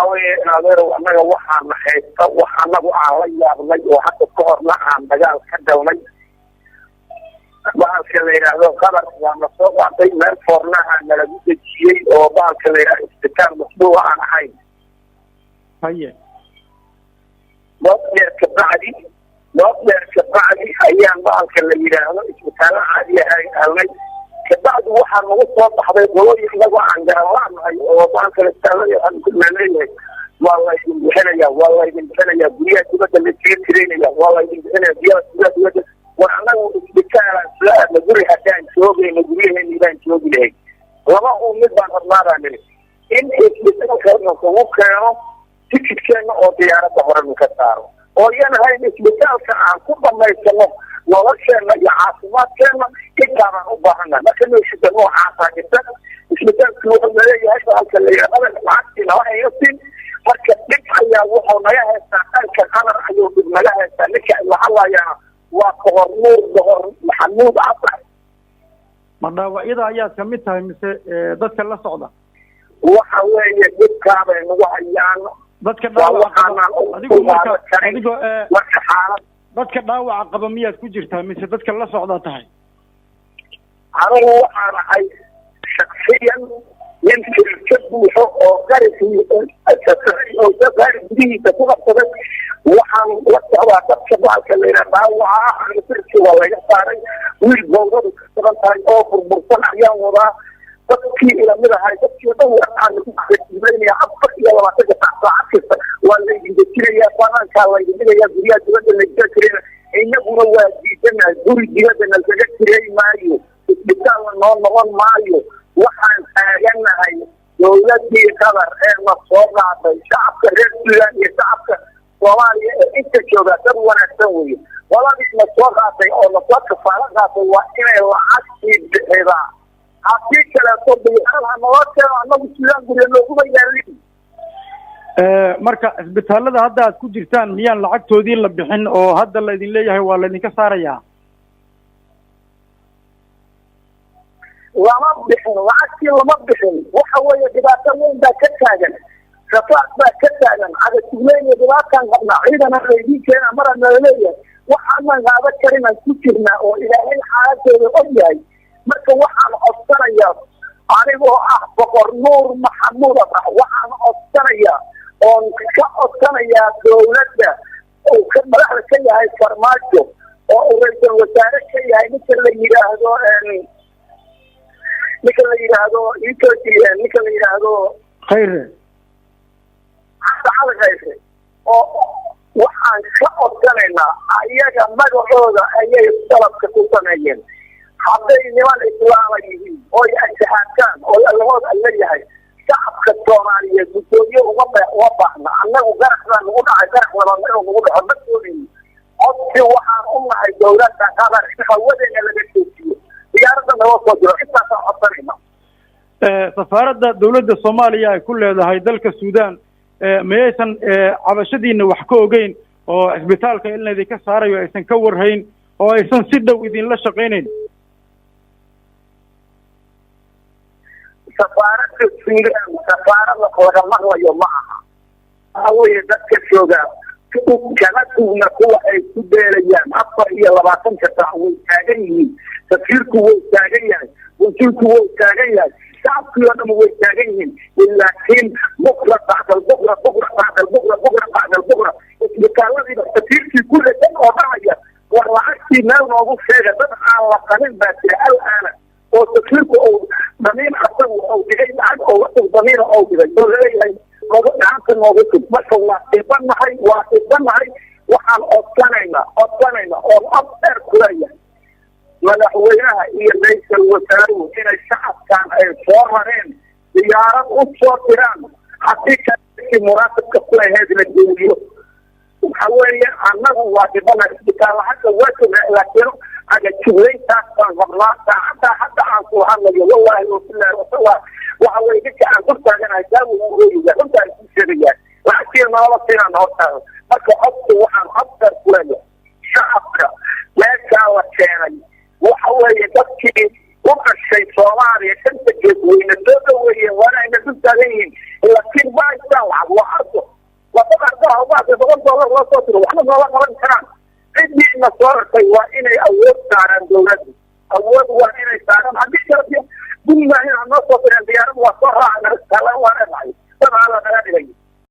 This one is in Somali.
وهي نظر وأنا وحنا نحيط وحنا وعلي أبلي وحتى كورنا عن مجال كدولي بعض كلينا هذا خبر لما صار عطينا فورنا عن ملابس الشيء وبعض كلينا استكان مصبوع عن حي. هيا. نقدر كبعدي أيام بعض كلينا هذا استكان عادي هاي كبعد وحنا وصل بحضر قولي يخلقوا عن جوان وبعض كلينا عن كل مليء والله يبين والله يبين بيا تبدل الكثيرين والله يبين بيا وأنا بكرة لا نقولي هكذا شوقي نقوليه إني بين شوقي ليه وما هو مدبر الله عنه إن إثبتنا كنا كوكا تكت كنا أو ديارة بحر المكتار ويانا هاي إثبتنا كان كل ما يسمى ووشنا يعاصمات كنا كتابا وبحنا ما كانوا يشتغلوا عاصا جدا إثبتنا كنا نلاقي هذا الكلام أنا معك نوعي يصير marka dib ayaa wuxuu naga haystaa dhanka qalar ayuu dib naga haystaa ninka waxaa waa qoor maxamuud casar ma dhaawacyada ayaa ka mid tahay mise dadka la socda waxa weeye dibkaabay nagu hayaan dadka dhaawaca adigu marka xaalad dadka dhaawaca qaba miyaad ku jirtaa mise dadka la socda tahay anigu waxaan ahay shakhsiyan يمكن كبوه أو غرفي أو غرفي تكون أكثر وحن وقتها تبقى كلنا باوعة عن تركي ولا يصاري والجوده كمان هاي أوفر مرتفع يا ورا تبكي إلى مرة هاي تبكي دور عن بين يعبر إلى ما تجي تحت عكس ولا يذكر يا فلان كان يذكر يا زريات بدل يذكر إنه هو جيتنا زوري جيتنا الذكر مايو بتاع نون مايو waxaan taaganahay dowladii qabar ee la soo qaatay shacabka reer Suudaan iyo shacabka Soomaaliya ee inta jooga dad wanaagsan weeye waladii la soo qaatay oo la soo kafaala qaatay waa inay lacagtii bixida haddii kale soo bixinaha nolosha anagu Suudaan guriga loogu yaalin marka isbitaalada hadda aad ku jirtaan miyaan lacagtoodii la bixin oo hadda la idin leeyahay waa la idinka saarayaa lama bixin lacagtii lama bixin waxa weeye dhibaato weyn baa ka taagan rafaad baa ka taagan ada tugleeyo dhibaatan qabna ciidana leedii keena marana leeyahay waxaan qaada karin ku jirna oo ilaahay xaaladooda og yahay marka waxaan codsanayaa anigoo ah boqor nuur maxamuud waxaan codsanayaa oo ka codsanayaa dowladda oo ka madaxda ka yahay farmaajo oo ra'iisul wasaare ka yahay ninka la yiraahdo ninka la yiraahdo khayre oo waxaan ka codsanaynaa ayaga magacooda ayay dalabka ku sameeyeen hadday niman islaama yihiin oo ashahaataan oo allahood alla yahay shacabka Soomaaliyeed gudoomiye uma baahna annagu garaxdan ugu dhacay garax walaal nagu dhaco dadkoodii codsi waxaan u nahay dowladda qabar hawadeena laga joojiyo safaaradda dowladda Soomaaliya ay ku leedahay dalka Suudaan maysan cabashadiina wax ka ogeyn oo isbitaalka in la idinka saarayo aysan ka warhayn oo aysan si dhow idin la shaqeynayn safaaradda Suudaan safaaradda laga maqlayo ma aha awooye dadka jooga kala duwana kuwa ay ku beerayaan 24 saac way taagan yihiin تفكيركم والتاجية وانتلكم والتاجية شعبكم يوم والتاجية لكن بكرة بعد البكرة بكرة إذا تفكيرك كل شيء وضعية والعكس ما موجود شيء بدأ على قليل بس الآن وتفكيركم أو ضمير أو بغير عن أو ضمير أو بغير موضوع عن موضوعكم ما شاء الله تبنى هاي وحن أصلنا أو أكثر كلية madaxweynaha iyo ra'iisul wasaaruhu inay shacabkan ay soo mareen diyaarad u soo diraan haddii kale muraadka ku ahayd la geeyo waxa weeye annagu waa dibana isbitaal hadda laakiin aga jublaytaas baan qabnaa hadda aan ku hadlayo wallahi waxa weeye dadka aan ku taaganahay daawo u ooyaya runtaan ku sheegaya laakiin nolol fiican oo tahay marka codku waxaan afdar ku leeyahay shacabka meesha la keenay waxa weeye dadkii u dhashay Soomaaliya shanta geed weyna soo dhaweeyeen waana inay ku taagan yihiin laakiin baaysan الله وبعد $100 الله صوته وإحنا ما قرن كلام عندي نصارى وإني أود على دولتي أود وإني كلام عندي كلام كل ما هنا نصوص الانبياء وصرها على السلام وأنا معي طبعا على بلادي